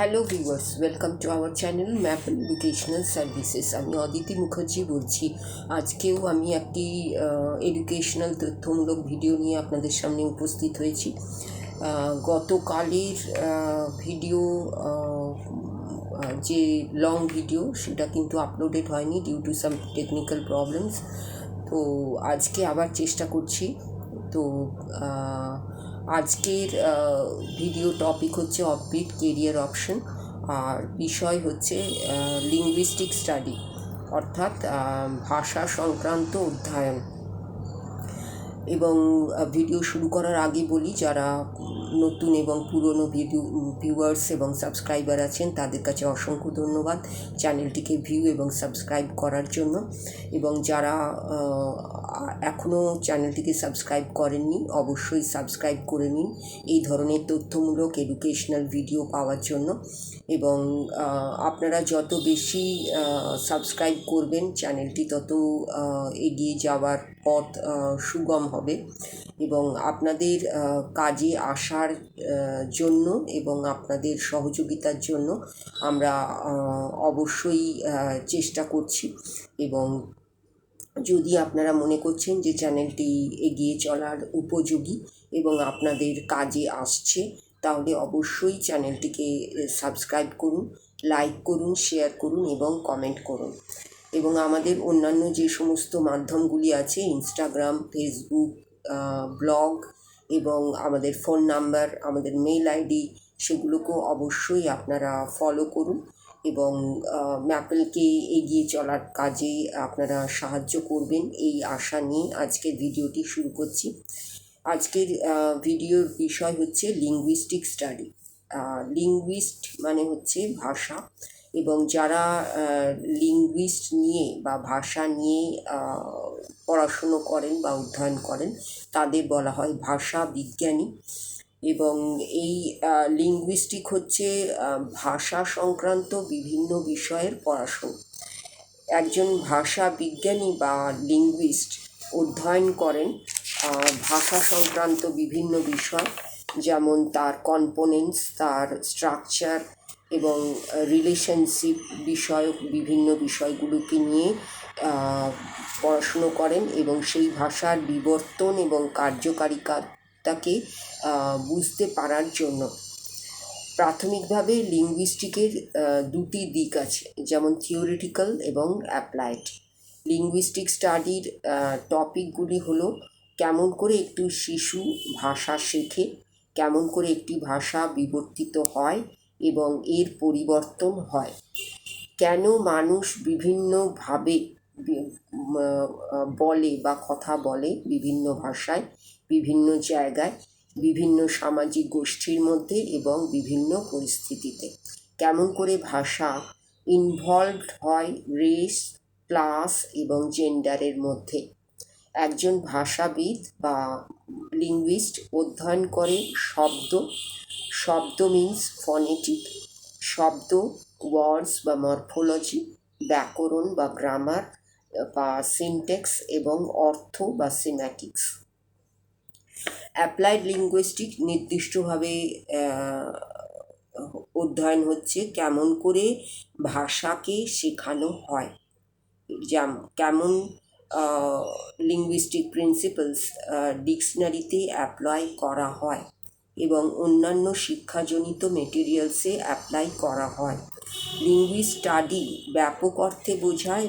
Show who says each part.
Speaker 1: Hello viewers, welcome to our channel maple educational services. আমি অদিতি মুখার্জি বলছি। আজকেও আমি একটি এডুকেশনাল তথ্যমূলক ভিডিও নিয়ে আপনাদের সামনে উপস্থিত হয়েছি। গতকালের ভিডিও যে লং ভিডিও সেটা কিন্তু আপলোডেড হয়নি due to some technical problems. তো আজকে আবার চেষ্টা করছি। তো আজকের ভিডিও টপিক হচ্ছে অফবিট কেরিয়ার অপশন, আর বিষয় হচ্ছে লিঙ্গুইস্টিক স্টাডি, অর্থাৎ ভাষা সংক্রান্ত অধ্যয়ন। এবং ভিডিও শুরু করার আগে বলি, যারা নতুন এবং পুরনো ভিউয়ার্স এবং সাবস্ক্রাইবার আছেন তাদের কাছে অসংখ্য ধন্যবাদ চ্যানেলটিকে ভিউ এবং সাবস্ক্রাইব করার জন্য। এবং যারা এখনও চ্যানেলটিকে সাবস্ক্রাইব করেননি অবশ্যই সাবস্ক্রাইব করে নিন এই ধরনের তথ্যমূলক এডুকেশনাল ভিডিও পাওয়ার জন্য। এবং আপনারা যত বেশি সাবস্ক্রাইব করবেন চ্যানেলটি তত এগিয়ে যাওয়ার পথ সুগম হবে। এবং আপনাদের কাজে আসার জন্য এবং আপনাদের সহযোগিতার জন্য আমরা অবশ্যই চেষ্টা করছি। এবং যদি আপনারা মনে করছেন যে চ্যানেলটি এগিয়ে চলার উপযোগী এবং আপনাদের কাজে আসছে, তাহলে অবশ্যই চ্যানেলটিকে সাবস্ক্রাইব করুন, লাইক করুন, শেয়ার করুন এবং কমেন্ট করুন। এবং আমাদের অন্যান্য যে সমস্ত মাধ্যমগুলি আছে, ইনস্টাগ্রাম, ফেসবুক, ব্লগ এবং আমাদের ফোন নাম্বার, আমাদের মেল আইডি, সেগুলোকেও অবশ্যই আপনারা ফলো করুন এবং ম্যাপলকে এগিয়ে চলার কাজে আপনারা সাহায্য করবেন এই আশা নিয়ে আজকের ভিডিওটি শুরু করছি। আজকের ভিডিওর বিষয় হচ্ছে লিঙ্গুইস্টিক স্টাডি। লিঙ্গুইস্ট মানে হচ্ছে ভাষা, এবং যারা লিঙ্গুইস্ট নিয়ে বা ভাষা নিয়ে পড়াশুনো করেন বা অধ্যয়ন করেন তাদের বলা হয় ভাষা বিজ্ঞানী। এবং এই লিঙ্গুইস্টিক হচ্ছে ভাষা সংক্রান্ত বিভিন্ন বিষয়ের পড়াশুনো। একজন ভাষা বিজ্ঞানী বা লিঙ্গুইস্ট অধ্যয়ন করেন ভাষা সংক্রান্ত বিভিন্ন বিষয়, যেমন তার কম্পোনেন্টস, তার স্ট্রাকচার এবং রিলেশনশিপ বিষয়ক বিভিন্ন বিষয়গুলোকে নিয়ে পড়াশুনো করেন এবং সেই ভাষার বিবর্তন এবং কার্যকারিতাকে বুঝতে পারার জন্য। প্রাথমিকভাবে লিঙ্গুইস্টিকের দুটি দিক আছে, যেমন থিওরিটিক্যাল এবং অ্যাপ্লাইড। লিঙ্গুইস্টিক স্টাডির টপিকগুলি হলো কেমন করে একটি শিশু ভাষা শেখে, কেমন করে একটি ভাষা বিবর্তিত হয় এবং এর পরিবর্তন হয়, কেন মানুষ বিভিন্নভাবে বলে বা কথা বলে বিভিন্ন ভাষায়, বিভিন্ন জায়গায়, বিভিন্ন সামাজিক গোষ্ঠীর মধ্যে এবং বিভিন্ন পরিস্থিতিতে, কেমন করে ভাষা ইনভলভড হয় রেস, ক্লাস এবং জেন্ডারের মধ্যে। একজন ভাষাবিদ বা লিঙ্গুইস্ট অধ্যয়ন করে শব্দ মিন্স ফনেটিক, শব্দ ওয়ার্ডস বা মরফোলজি, ব্যাকরণ বা গ্রামার বা সিনট্যাক্স এবং অর্থ বা সিম্যাটিক্স। অ্যাপ্লাইড লিঙ্গুইস্টিক নির্দিষ্টভাবে অধ্যয়ন হচ্ছে কেমন করে ভাষাকে শেখানো হয়, কেমন লিঙ্গুইস্টিক প্রিন্সিপালস ডিকশনারিতে অ্যাপ্লাই করা হয় এবং অন্যান্য শিক্ষাজনিত মেটেরিয়ালসে অ্যাপ্লাই করা হয়। লিঙ্গুইস্ট স্টাডি ব্যাপক অর্থে বোঝায়